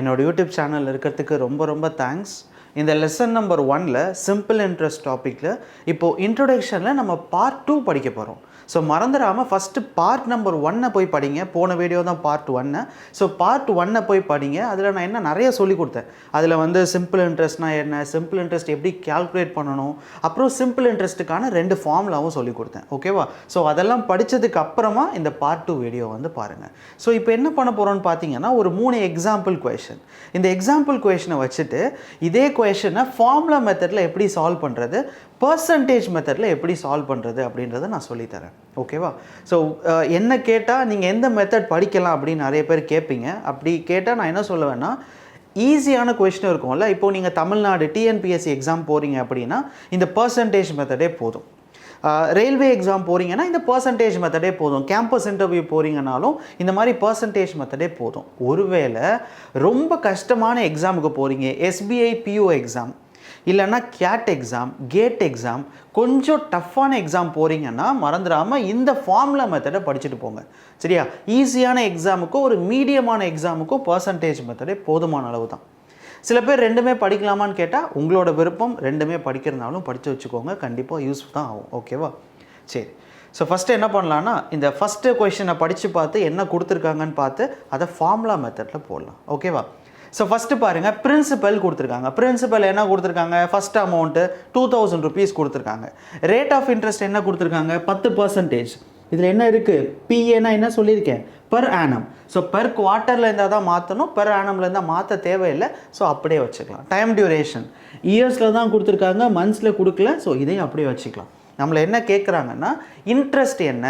என்னோட YouTube channel இருக்கிறதுக்கு ரொம்ப ரொம்ப தேங்க்ஸ். இந்த லெசன் நம்பர் 1ல் சிம்பிள் இன்ட்ரெஸ்ட் டாப்பிக்கில் இப்போது இன்ட்ரொடக்ஷனில் நம்ம பார்ட் 2 படிக்க போகிறோம். ஸோ மறந்துடாமல் ஃபஸ்ட்டு பார்ட் நம்பர் 1 போய் படிங்க. போன வீடியோ தான் பார்ட் 1. ஸோ பார்ட் 1 போய் படிங்க. அதில் நான் என்ன நிறைய சொல்லி கொடுத்தேன். அதில் வந்து சிம்பிள் இன்ட்ரெஸ்ட்னா என்ன, சிம்பிள் இன்ட்ரெஸ்ட் எப்படி கால்குலேட் பண்ணணும், அப்புறம் சிம்பிள் இன்ட்ரெஸ்ட்டுக்கான 2 ஃபார்முலாவும் சொல்லி கொடுத்தேன். ஓகேவா? ஸோ அதெல்லாம் படித்ததுக்கு அப்புறமா இந்த பார்ட் 2 வீடியோ வந்து பாருங்கள். ஸோ இப்போ என்ன பண்ண போகிறோன்னு பார்த்தீங்கன்னா ஒரு 3 எக்ஸாம்பிள் கொஷின். இந்த எக்ஸாம்பிள் கொஷினை வச்சுட்டு இதே கொஷினை ஃபார்முலா மெத்தடில் எப்படி சால்வ் பண்ணுறது, பர்சன்டேஜ் மெத்தடில் எப்படி சால்வ் பண்ணுறது அப்படின்றத நான் சொல்லித்தரேன். ஓகேவா? ஸோ என்ன கேட்டால் நீங்கள் எந்த மெத்தட் படிக்கலாம் அப்படின்னு நிறைய பேர் கேட்பீங்க. அப்படி கேட்டால் நான் என்ன சொல்லுவேன்னா, ஈஸியான கொஷின் இருக்கும்ல. இப்போது நீங்கள் தமிழ்நாடு டிஎன்பிஎஸ்சி எக்ஸாம் போகிறீங்க அப்படின்னா இந்த பர்சன்டேஜ் மெத்தடே போதும். ரயில்வே எக்ஸாம் போகிறீங்கன்னா இந்த பர்சன்டேஜ் மெத்தடே போதும். கேம்பஸ் இன்டர்வியூ போகிறீங்கனாலும் இந்த மாதிரி பர்சன்டேஜ் மெத்தடே போதும். ஒருவேளை ரொம்ப கஷ்டமான எக்ஸாமுக்கு போகிறீங்க, எஸ்பிஐ பிஓ எக்ஸாம் இல்லைன்னா கேட் எக்ஸாம், கேட் எக்ஸாம், கொஞ்சம் டஃப்பான எக்ஸாம் போகிறீங்கன்னா மறந்துடாமல் இந்த ஃபார்முலா மெத்தடை படிச்சுட்டு போங்க. சரியா? ஈஸியான எக்ஸாமுக்கும் ஒரு மீடியமான எக்ஸாமுக்கும் பர்சன்டேஜ் மெத்தடே போதுமான அளவு தான். சில பேர் ரெண்டுமே படிக்கலாமான்னு கேட்டால் உங்களோட விருப்பம். ரெண்டுமே படிக்கிறதுனாலும் படித்து வச்சுக்கோங்க, கண்டிப்பாக யூஸ் தான் ஆகும். ஓகேவா? சரி. ஸோ ஃபஸ்ட்டு என்ன பண்ணலான்னா, இந்த ஃபஸ்ட்டு கொஷினை படித்து பார்த்து என்ன கொடுத்துருக்காங்கன்னு பார்த்து அதை ஃபார்முலா மெத்தடில் போடலாம். ஓகேவா? ஸோ ஃபஸ்ட்டு பாருங்கள், பிரின்சிபல் கொடுத்துருக்காங்க. பிரின்சிபல் என்ன கொடுத்துருக்காங்க, ஃபஸ்ட் அமௌண்ட்டு 2000 rupees கொடுத்துருக்காங்க. ரேட் ஆஃப் இன்ட்ரெஸ்ட் என்ன கொடுத்துருக்காங்க, 10%. இதில் என்ன இருக்குது, பிஏனா என்ன சொல்லியிருக்கேன், பெர் ஆனம். ஸோ பெர் குவார்ட்டரில் இருந்தால் தான் மாற்றணும், பெர் ஆனமில் இருந்தால் மாற்ற தேவையில்லை. ஸோ அப்படியே வச்சுக்கலாம். டைம் டியூரேஷன் இயர்ஸில் தான் கொடுத்துருக்காங்க, மந்த்ஸில் கொடுக்கல. ஸோ இதையும் அப்படியே வச்சுக்கலாம். நம்மளை என்ன கேட்குறாங்கன்னா, இன்ட்ரெஸ்ட் என்ன,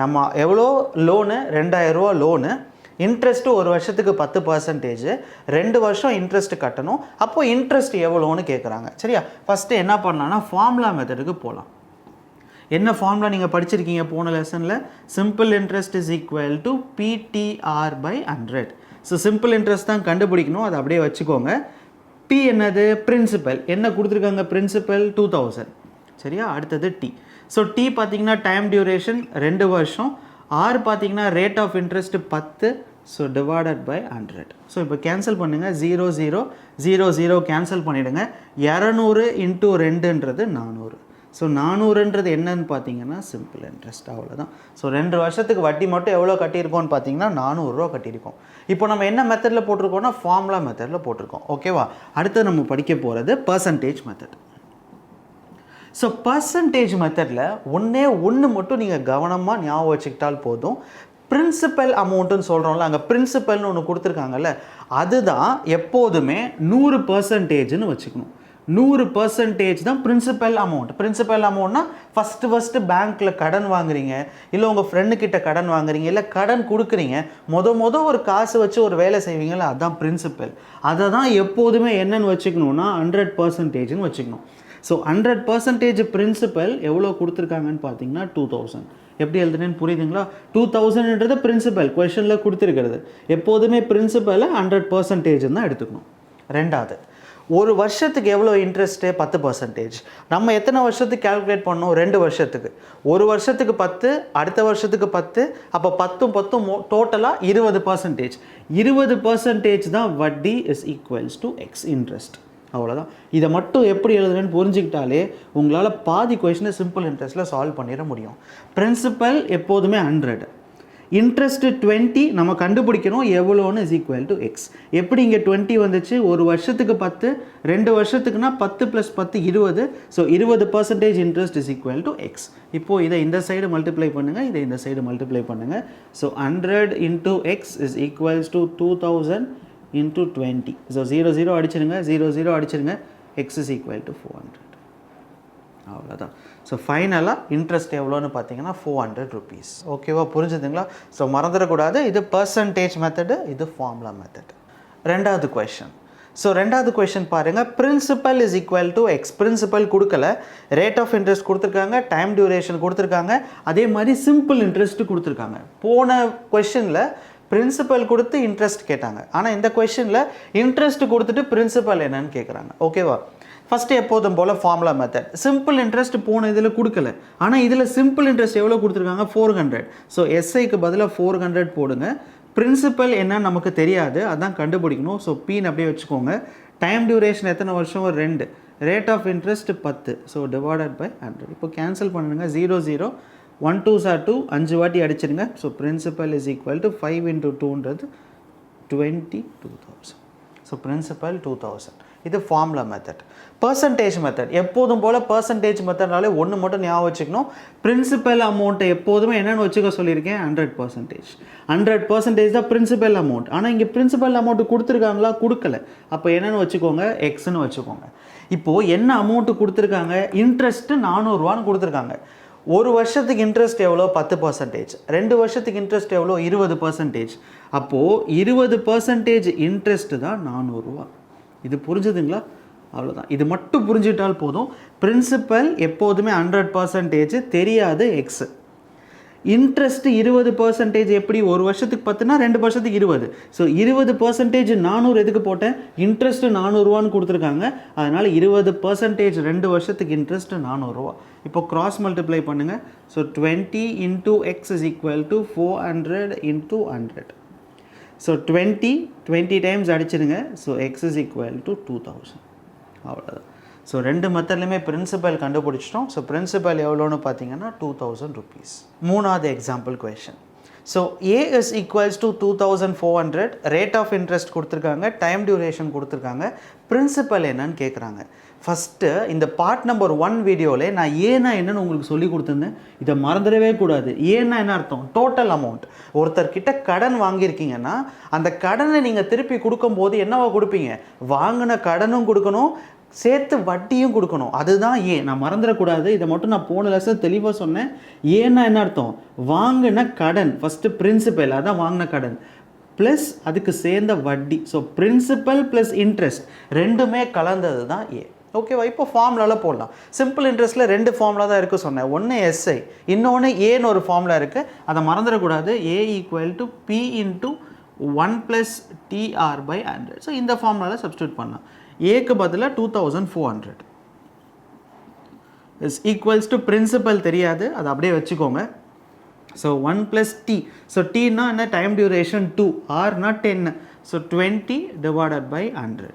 நம்ம எவ்வளோ லோனு, 2000 ரூபா லோனு, இன்ட்ரெஸ்ட்டு ஒரு வருஷத்துக்கு 10%, 2 வருஷம் இன்ட்ரெஸ்ட்டு கட்டணும். அப்போது இன்ட்ரெஸ்ட் எவ்வளோன்னு கேட்குறாங்க. சரியா? ஃபஸ்ட்டு என்ன பண்ணலான்னா ஃபார்முலா மெத்தடுக்கு போகலாம். என்ன ஃபார்முலா நீங்கள் படிச்சிருக்கீங்க போன லெசனில், simple interest is equal to PTR by 100. So simple interest தான் கண்டுபிடிக்கணும், அதை அப்படியே வச்சுக்கோங்க. பி என்னது, பிரின்சிபல் என்ன கொடுத்துருக்காங்க, பிரின்சிபல் 2000. சரியா? அடுத்தது டி. ஸோ டி பார்த்தீங்கன்னா டைம் டியூரேஷன் 2 வருஷம். ஆர் பார்த்தீங்கன்னா rate of interest 10. So divided by 100. So இப்போ கேன்சல் பண்ணுங்கள், 0 0 0 0 கேன்சல் பண்ணிவிடுங்க. 200 × 2ன்றது 400. ஸோ 400ன்றது என்னன்னு பார்த்தீங்கன்னா சிம்பிள் இன்ட்ரெஸ்ட். அவ்வளோதான். ஸோ 2 வருஷத்துக்கு வட்டி மட்டும் எவ்வளோ கட்டியிருக்கோன்னு பார்த்தீங்கன்னா 400 ரூபா கட்டியிருக்கோம். இப்போ நம்ம என்ன மெத்தடில் போட்டிருக்கோம்னா ஃபார்முலா மெத்தடில் போட்டிருக்கோம். ஓகேவா? அடுத்து நம்ம படிக்க போகிறது பர்சன்டேஜ் மெத்தட். ஸோ பர்சன்டேஜ் மெத்தடில் ஒன்று மட்டும் நீங்கள் கவனமாக ஞாபகம் வச்சுக்கிட்டால் போதும். பிரின்சிபல் அமௌண்ட்டுன்னு சொல்கிறோம்ல, அங்கே பிரின்சிபல்னு ஒன்று கொடுத்துருக்காங்கல்ல, அதுதான் எப்போதுமே 100%ன்னு வச்சுக்கணும். 100% தான் பிரின்சிபல் அமௌண்ட். பிரின்சிபல் அமௌண்ட்னா ஃபஸ்ட்டு பேங்க்கில் கடன் வாங்குறீங்க, இல்லை உங்கள் ஃப்ரெண்டுக்கிட்ட கடன் வாங்குறீங்க, இல்லை கடன் கொடுக்குறீங்க, ஒரு காசு வச்சு ஒரு வேலை செய்வீங்களா, அதுதான் பிரின்சிபல். அதை தான் எப்போதுமே என்னன்னு வச்சுக்கணுன்னா 100%ன்னு வச்சுக்கணும். ஸோ 100% பிரின்சிபல் எவ்வளோ கொடுத்துருக்காங்கன்னு பார்த்தீங்கன்னா 2000. எப்படி எழுதுனேன்னு புரியுதுங்களா? 2000ன்றது பிரின்சிபல் கொஷனில் கொடுத்துருக்கிறது. எப்போதுமே பிரின்சிபலை 100% தான் எடுத்துக்கணும். ரெண்டாவது, ஒரு வருஷத்துக்கு எவ்வளோ இன்ட்ரெஸ்ட்டு, 10%. நம்ம எத்தனை வருஷத்துக்கு கால்குலேட் பண்ணோம், 2 வருஷத்துக்கு. ஒரு வருஷத்துக்கு 10, அடுத்த வருஷத்துக்கு 10, அப்போ 10 டோட்டலாக 20%. 20% தான் வட்டி is equals to X interest. அவ்வளோதான். இதை மட்டும் எப்படி எழுதுறேன்னு புரிஞ்சுக்கிட்டாலே உங்களால் பாதி கொஷினை சிம்பிள் இன்ட்ரெஸ்ட்டில் சால்வ் பண்ணிட முடியும். பிரின்சிபல் எப்போதுமே 100, இன்ட்ரெஸ்ட்டு 20 நம்ம கண்டுபிடிக்கணும் எவ்வளோன்னு இஸ் ஈக்குவல் டு எக்ஸ். எப்படி இங்கே 20 வந்துச்சு, ஒரு வருஷத்துக்கு 10, 2 வருஷத்துக்குனா 10 + 10 20. So 20% interest is equal to x. இப்போது இதை இந்த சைடு மல்டிப்ளை பண்ணுங்கள், இதை இந்த சைடு மல்டிப்ளை பண்ணுங்கள். So 100 × x is equals to 2000 × 20. So 0 0 அடிச்சிருங்க, 0 0 அடிச்சிருங்க, எக்ஸ் இஸ் ஈக்குவல் டு 400. அவ்வளோதான். ஸோ ஃபைனலாக இன்ட்ரெஸ்ட் எவ்வளோன்னு பார்த்தீங்கன்னா 400 rupees. ஓகேவா? புரிஞ்சுதுங்களா? ஸோ மறந்துடக்கூடாது, இது பர்சன்டேஜ் மெத்தடு, இது ஃபார்முலா மெத்தட். ரெண்டாவது கொஷின். ஸோ ரெண்டாவது கொஷின் பாருங்கள், principal is equal to X. Principal கொடுக்கல, ரேட் ஆஃப் இன்ட்ரெஸ்ட் கொடுத்துருக்காங்க, டைம் டியூரேஷன் கொடுத்துருக்காங்க, அதே மாதிரி சிம்பிள் இன்ட்ரெஸ்ட்டு கொடுத்துருக்காங்க. போன கொஷினில் பிரின்சிபல் கொடுத்து இன்ட்ரெஸ்ட் கேட்டாங்க, ஆனால் இந்த கொஷினில் இன்ட்ரெஸ்ட் கொடுத்துட்டு பிரின்சிபல் என்னன்னு கேட்குறாங்க. ஓகேவா? ஃபஸ்ட்டு எப்போதும் போல் ஃபார்முலா மெத்தட். சிம்பிள் இன்ட்ரெஸ்ட் போன இதில் கொடுக்கல, ஆனால் இதில் சிம்பிள் இன்ட்ரெஸ்ட் எவ்வளோ கொடுத்துருக்காங்க, 400. ஸோ எஸ்ஐக்கு பதிலாக 400 போடுங்க. பிரின்சிபல் என்னன்னு நமக்கு தெரியாது, அதான் கண்டுபிடிக்கணும். ஸோ பீன்னு அப்படியே வச்சுக்கோங்க. டைம் டியூரேஷன் எத்தனை வருஷம்? 2. Rate of interest 10. So divided by 100. இப்போ கேன்சல் பண்ணுங்க. 0 0 1 2s are 2, 5 வாட்டி அடிச்சிருங்க. So principal is equal to 5 into 2ன்றது 22,000. So principal 2000. இது ஃபார்முலா மெத்தட். பர்சன்டேஜ் மெத்தட் எப்போதும் போல் பர்சன்டேஜ் மெத்தட்னாலே ஒன்று மட்டும் ஞாபகம் வச்சுக்கணும். பிரின்சிபல் அமௌண்ட்டை எப்போதுமே என்னென்னு வச்சுக்க சொல்லியிருக்கேன்? 100%. 100% தான் பிரின்சிபல் அமௌண்ட். ஆனால் இங்கே பிரின்சிபல் அமௌண்ட்டு கொடுத்துருக்காங்களா? கொடுக்கல. அப்போ என்னென்னு வச்சுக்கோங்க? எக்ஸ்ன்னு வச்சுக்கோங்க. இப்போது என்ன அமௌண்ட்டு கொடுத்துருக்காங்க? இன்ட்ரெஸ்ட்டு 400 கொடுத்துருக்காங்க. ஒரு வருஷத்துக்கு இன்ட்ரெஸ்ட் எவ்வளோ? 10%. 2 வருஷத்துக்கு இன்ட்ரெஸ்ட் எவ்வளோ? 20%. அப்போது 20% இன்ட்ரெஸ்ட்டு தான் 400. இது புரிஞ்சுதுங்களா? அவ்வளோதான். இது மட்டும் புரிஞ்சுட்டால் போதும். பிரின்சிபல் எப்போதுமே 100%, தெரியாது எக்ஸ். இன்ட்ரெஸ்ட் 20% எப்படி? ஒரு வருஷத்துக்கு 10னா 2 வருஷத்துக்கு 20. ஸோ 20% 400 எதுக்கு போட்டேன்? இன்ட்ரெஸ்ட்டு 400 கொடுத்துருக்காங்க. அதனால் 20% 2 வருஷத்துக்கு இன்ட்ரெஸ்ட்டு 400. இப்போ கிராஸ் மல்டிப்ளை பண்ணுங்கள். So 20 into x is equal to 400 into 100. So 20 times அடிச்சிருங்க. So x is equal to 2000. அவ்வளோதான். ஸோ ரெண்டு மெத்தட்லையுமே பிரின்சிபல் கண்டுபிடிச்சிட்டோம். ஸோ பிரின்சிபல் எவ்வளோன்னு பார்த்தீங்கன்னா 2000 rupees. மூணாவது example question. So a is equals to 2400, rate of interest கொடுத்துருக்காங்க, டைம் டியூரேஷன் கொடுத்துருக்காங்க, பிரின்சிபல் என்னன்னு கேட்குறாங்க. ஃபஸ்ட்டு இந்த பார்ட் நம்பர் 1 வீடியோவில் நான் ஏன்னா என்னன்னு உங்களுக்கு சொல்லி கொடுத்துருந்தேன். இதை மறந்துடவே கூடாது. ஏன்னா என்ன அர்த்தம்? Total amount. ஒருத்தர்கிட்ட கடன் வாங்கியிருக்கீங்கன்னா அந்த கடனை நீங்கள் திருப்பி கொடுக்கும்போது என்னவா கொடுப்பீங்க? வாங்கின கடனும் கொடுக்கணும், சேர்த்து வட்டியும் கொடுக்கணும். அதுதான் ஏன். நான் மறந்துடக்கூடாது. இதை மட்டும் நான் போன லெசன் தெளிவாக சொன்னேன். ஏன்னா என்ன அர்த்தம்? வாங்கின கடன் ஃபஸ்ட்டு பிரின்சிபல், அதான் வாங்கின கடன் ப்ளஸ் அதுக்கு சேர்ந்த வட்டி. ஸோ பிரின்சிபல் ப்ளஸ் இன்ட்ரெஸ்ட் ரெண்டுமே கலந்தது தான் ஏ. ஓகேவா? இப்போ ஃபார்முலாவில் போடலாம். சிம்பிள் இன்ட்ரெஸ்ட்டில் 2 ஃபார்முலா தான் இருக்குது சொன்னேன். ஒன்று எஸ்ஐ, இன்னொன்று ஏன்னு ஒரு ஃபார்முலா இருக்குது. அதை மறந்துடக்கூடாது. A equal to p into 1 + TR/100. So இந்த ஃபார்முலாவில் சப்ஸ்டியூட் பண்ணலாம். ஏக்கு பதிலாக 2400 இஸ் ஈக்குவல்ஸ் டு பிரின்சிபல் தெரியாது, அதை அப்படியே வச்சுக்கோங்க. So 1 + T. ஸோ Tனா என்ன? Time duration 2, Rனா 10. ஸோ 20 / 100.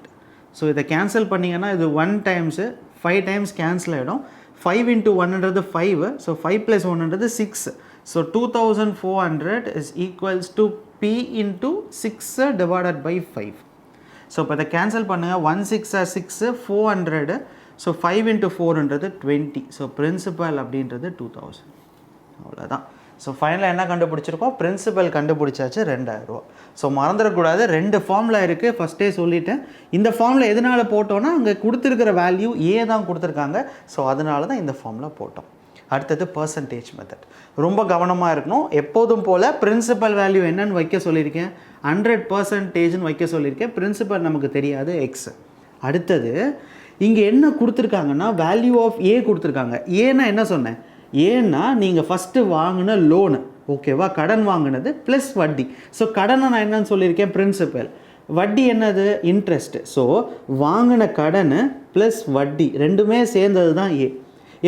ஸோ இதை கேன்சல் பண்ணிங்கன்னா இது 1 டைம்ஸு 5 டைம்ஸ் கேன்சல் ஆகிடும். 5 into 1 5. So 5 + 1 6. So 2400 is equals to P into 6 / 5. So இப்போ இதை கேன்சல் பண்ணுங்கள். 1 6 6, 400. So 5 into 4 20. ஸோ பிரின்சிபல் அப்படின்றது 2000. அவ்வளோதான். ஸோ ஃபைனலாக என்ன கண்டுபிடிச்சிருக்கோம்? பிரின்சிபல் கண்டுபிடிச்சாச்சு 2000. ஸோ மறந்துடக்கூடாது. 2 ஃபார்முலா இருக்குது, ஃபஸ்ட்டே சொல்லிட்டேன். இந்த ஃபார்முலா எதனால் போட்டோன்னா அங்கே கொடுத்துருக்கிற வேல்யூ ஏ தான் கொடுத்துருக்காங்க. ஸோ அதனால தான் இந்த ஃபார்முலா போட்டோம். அடுத்தது பர்சன்டேஜ் மெத்தட். ரொம்ப கவனமாக இருக்கணும். எப்போதும் போல் பிரின்சிபல் வேல்யூ என்னன்னு வைக்க சொல்லியிருக்கேன்? 100%ன்னு வைக்க சொல்லியிருக்கேன். பிரின்சிபல் நமக்கு தெரியாது, எக்ஸ். அடுத்தது இங்கே என்ன கொடுத்துருக்காங்கன்னா வேல்யூ ஆஃப் ஏ கொடுத்துருக்காங்க. ஏன்னா என்ன சொன்னேன்? ஏன்னா நீங்கள் ஃபஸ்ட்டு வாங்கின லோனு, ஓகேவா, கடன் வாங்கினது ப்ளஸ் வட்டி. ஸோ கடனை நான் என்னன்னு சொல்லியிருக்கேன்? பிரின்சிபல். வட்டி என்னது? இன்ட்ரெஸ்ட்டு. ஸோ வாங்கின கடன் ப்ளஸ் வட்டி ரெண்டுமே சேர்ந்தது தான் ஏ.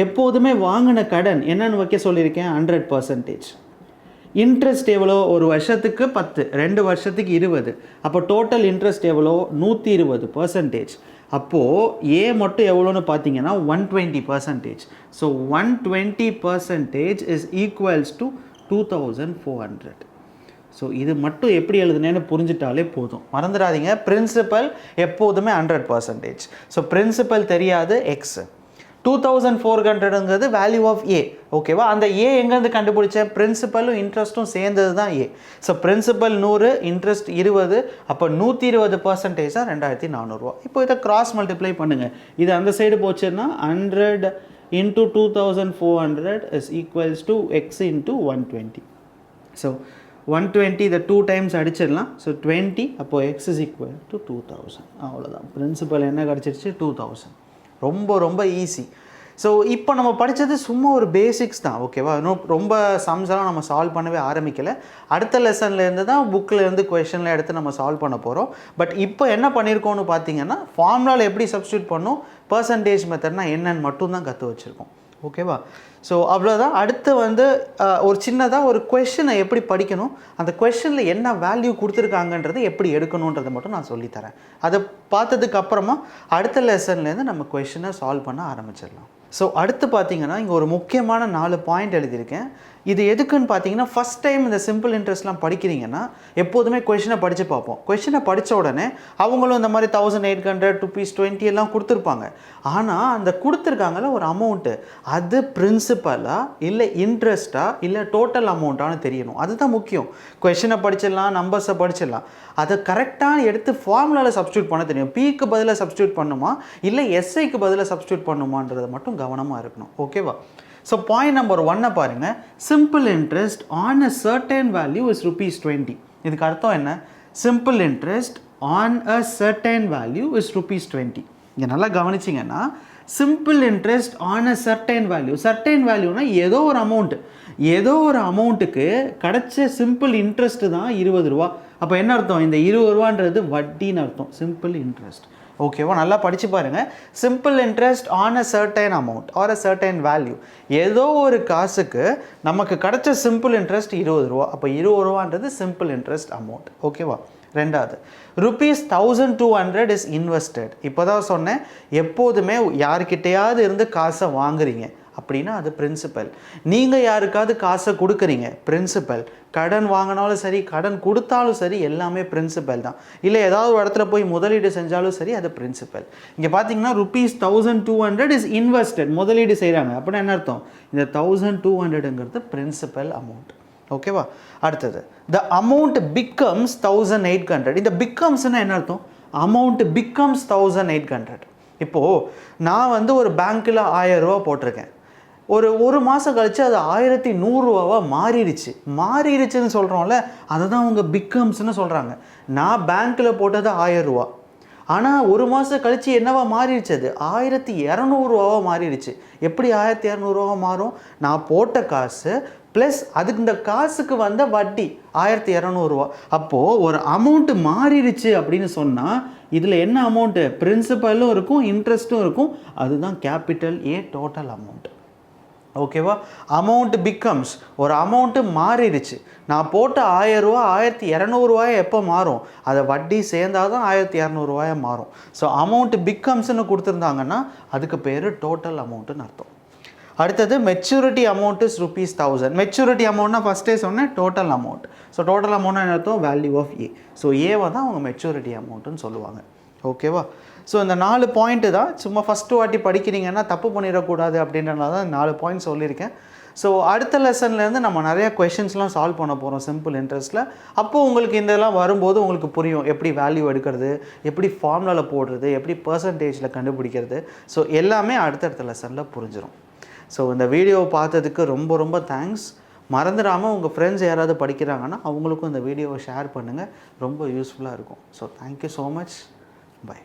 எப்போதுமே வாங்கின கடன் என்னன்னு வைக்க சொல்லியிருக்கேன்? 100%. இன்ட்ரெஸ்ட் எவ்வளோ? ஒரு வருஷத்துக்கு 10, 2 வருஷத்துக்கு 20. அப்போ டோட்டல் இன்ட்ரெஸ்ட் எவ்வளோ? 120%. அப்போது ஏ மட்டும் எவ்வளோன்னு பார்த்தீங்கன்னா 120%. So 120% is equals to 2400. So இது மட்டும் எப்படி எழுதுனேன்னு புரிஞ்சிட்டாலே போதும். மறந்துடாதீங்க, பிரின்சிபல் எப்போதுமே 100%. ஸோ பிரின்சிபல் தெரியாது, எக்ஸ். 2400ங்கிறது வேல்யூ ஆஃப் ஏ, ஓகேவா? அந்த ஏ எங்கேருந்து கண்டுபிடிச்சேன்? பிரின்சிபலும் இன்ட்ரெஸ்ட்டும் சேர்ந்தது தான் ஏ. So principal 100, interest 20. அப்போ 120% தான் 2400. இப்போ இதை கிராஸ் மல்டிப்ளை பண்ணுங்கள். இது அந்த சைடு போச்சுன்னா 100 into 2400 is equals to X into 120. So 120 இதை 2 டைம்ஸ் அடிச்சிடலாம். ஸோ 20. அப்போது எக்ஸ் இஸ் ஈக்குவல் டு 2000. அவ்வளோதான். பிரின்சிபல் என்ன கிடச்சிருச்சு? 2000. ரொம்ப ரொம்ப ஈஸி. ஸோ இப்போ நம்ம படித்தது சும்மா ஒரு பேசிக்ஸ் தான், ஓகேவா? இன்னும் ரொம்ப சம்ஸ்லாம் நம்ம சால்வ் பண்ணவே ஆரம்பிக்கலை. அடுத்த லெசன்லேருந்து தான் புக்கிலேருந்து கொஷனில் எடுத்து நம்ம சால்வ் பண்ண போகிறோம். பட் இப்போ என்ன பண்ணியிருக்கோன்னு பார்த்தீங்கன்னா ஃபார்முலாவில் எப்படி சப்ஸ்டியூட் பண்ணணும், பர்சன்டேஜ் மெத்தட்னா என்னன்னு மட்டும்தான் கற்று வச்சுருக்கோம். ஓகேவா? ஸோ அவ்வளோதான். அடுத்து வந்து ஒரு சின்னதாக ஒரு கொஷினை எப்படி படிக்கணும், அந்த கொஷனில் என்ன வேல்யூ கொடுத்துருக்காங்கன்றது எப்படி எடுக்கணுன்றதை மட்டும் நான் சொல்லித்தரேன். அதை பார்த்ததுக்கு அப்புறமா அடுத்த லெசன்லேருந்து நம்ம கொஷினை சால்வ் பண்ண ஆரம்பிச்சிடலாம். ஸோ அடுத்து பார்த்தீங்கன்னா இங்கே ஒரு முக்கியமான 4 பாயிண்ட் எழுதியிருக்கேன். இது எதுக்குன்னு பார்த்தீங்கன்னா, ஃபஸ்ட் டைம் இந்த சிம்பிள் இன்ட்ரெஸ்ட்லாம் படிக்கிறீங்கன்னா எப்போதுமே கொஷினை படித்து பார்ப்போம். கொஷினை படித்த உடனே அவங்களும் இந்த மாதிரி 1800 ருபீஸ் 20 எல்லாம் கொடுத்துருப்பாங்க. ஆனால் அந்த கொடுத்துருக்காங்கல்ல ஒரு அமௌண்ட்டு, அது பிரின்சிபலா இல்லை இன்ட்ரெஸ்ட்டா இல்லை டோட்டல் அமௌண்ட்டானு தெரியணும். அதுதான் முக்கியம். கொஷினை படிச்சிடலாம், நம்பர்ஸை படிச்சிடலாம், அதை கரெக்டாக எடுத்து ஃபார்முலாவில் சப்ஸ்டியூட் பண்ண தெரியும். பிக்கு பதிலாக சப்ஸ்டியூட் பண்ணுமா இல்லை எஸ்ஐக்கு பதிலாக சப்ஸ்டியூட் பண்ணுமான்றதை மட்டும் கவனமாக இருக்கணும். ஓகேவா? ஸோ பாயிண்ட் நம்பர் 1 பாருங்கள். Simple interest on a certain value is ₹20. இதுக்கு அர்த்தம் என்ன? Simple interest on a certain value is ₹20. இங்கே நல்லா கவனிச்சிங்கன்னா, simple interest on a certain value, certain வேல்யூனா ஏதோ ஒரு அமௌண்ட்டுக்கு கிடைச்ச சிம்பிள் இன்ட்ரெஸ்ட்டு தான் ₹20. அப்போ என்ன அர்த்தம்? இந்த ₹20ன்றது வட்டின்னு அர்த்தம். Simple interest. ஓகேவா? நல்லா படித்து பாருங்கள். Simple interest on a certain amount or a certain value, ஏதோ ஒரு காசுக்கு நமக்கு கிடைச்ச சிம்பிள் இன்ட்ரெஸ்ட் ₹20. அப்போ ₹20ன்றது சிம்பிள் இன்ட்ரெஸ்ட் அமௌண்ட். ஓகேவா? ரெண்டாவது, ₹1200 இஸ் இன்வெஸ்டட். இப்போ தான் சொன்னேன், எப்போதுமே யார்கிட்டையாவது இருந்து காசை வாங்குறீங்க அப்படின்னா அது பிரின்சிபல். நீங்கள் யாருக்காவது காசை கொடுக்குறீங்க, பிரின்சிபல். கடன் வாங்கினாலும் சரி, கடன் கொடுத்தாலும் சரி, எல்லாமே பிரின்சிபல் தான். இல்லை ஏதாவது ஒரு இடத்துல போய் முதலீடு செஞ்சாலும் சரி, அது பிரின்சிபல். இங்கே பார்த்தீங்கன்னா ₹1200 இஸ் இன்வெஸ்டட், முதலீடு செய்கிறாங்க அப்படின்னா என்ன அர்த்தம்? இந்த 1200ங்கிறது பிரின்சிபல் அமௌண்ட். ஓகேவா? அடுத்தது, த அமௌண்ட் பிகம்ஸ் 1800. இந்த பிகம்ஸ்னா என்ன அர்த்தம்? Amount becomes 1800. இப்போது நான் வந்து ஒரு பேங்க்கில் ₹1000 போட்டிருக்கேன். ஒரு மாதம் கழித்து அது ₹1100 மாறிடுச்சுன்னு சொல்கிறோம்ல, அதை தான் அவங்க பிகம்ஸ்னு சொல்கிறாங்க. நான் பேங்க்கில் போட்டது ₹1000, ஆனால் ஒரு மாதம் கழித்து என்னவா மாறிடுச்சு? அது ₹1200 மாறிடுச்சு. எப்படி ₹1200 மாறும்? நான் போட்ட காசு ப்ளஸ் அதுக்கு இந்த காசுக்கு வந்த வட்டி ₹1200. அப்போது ஒரு அமௌண்ட்டு மாறிடுச்சு அப்படின்னு சொன்னால் இதில் என்ன அமௌண்ட்டு? பிரின்சிபலும் இருக்கும், இன்ட்ரெஸ்ட்டும் இருக்கும். அதுதான் கேபிட்டல் ஏ, டோட்டல் அமௌண்ட். ஓகேவா? அமௌண்ட் பிகம்ஸ், ஒரு அமௌண்ட்டு மாறிடுச்சு. நான் போட்ட ₹1000 ₹1200 எப்போ மாறும்? அதை வட்டி சேர்ந்தால் தான் ₹1200 மாறும். ஸோ அமௌண்ட் பிகம்ஸ்னு கொடுத்துருந்தாங்கன்னா அதுக்கு பேர் டோட்டல் அமௌண்ட்டுன்னு அர்த்தம். அடுத்தது, மெச்சூரிட்டி அமௌண்ட் இஸ் ₹1000. மெச்சூரிட்டி அமௌண்ட்னா ஃபஸ்ட்டே சொன்னேன், டோட்டல் அமௌண்ட். ஸோ டோட்டல் அமௌண்ட்னா என்ன அர்த்தம்? Value of A. ஸோ ஏவை தான் அவங்க மெச்சூரிட்டி அமௌண்ட்டுன்னு சொல்லுவாங்க. ஓகேவா? ஸோ இந்த 4 பாயிண்ட்டு தான். சும்மா ஃபஸ்ட்டு வாட்டி படிக்கிறீங்கன்னா தப்பு பண்ணிடக்கூடாது அப்படின்றனால தான் 4 பாயிண்ட் சொல்லியிருக்கேன். ஸோ அடுத்த லெசன்லேருந்து நம்ம நிறையா கொஷின்ஸ்லாம் சால்வ் பண்ண போகிறோம் சிம்பிள் இன்ட்ரெஸ்ட்டில். அப்போது உங்களுக்கு இதெல்லாம் வரும்போது உங்களுக்கு புரியும், எப்படி வேல்யூ எடுக்கிறது, எப்படி ஃபார்முலாவில் போடுறது, எப்படி பர்சன்டேஜில் கண்டுபிடிக்கிறது. ஸோ எல்லாமே அடுத்தடுத்த லெசனில் புரிஞ்சிடும். ஸோ இந்த வீடியோவை பார்த்ததுக்கு ரொம்ப ரொம்ப தேங்க்ஸ். மறந்துடாமல் உங்கள் ஃப்ரெண்ட்ஸ் யாராவது படிக்கிறாங்கன்னா அவங்களுக்கும் இந்த வீடியோவை ஷேர் பண்ணுங்கள். ரொம்ப யூஸ்ஃபுல்லாக இருக்கும். So thank you so much. By.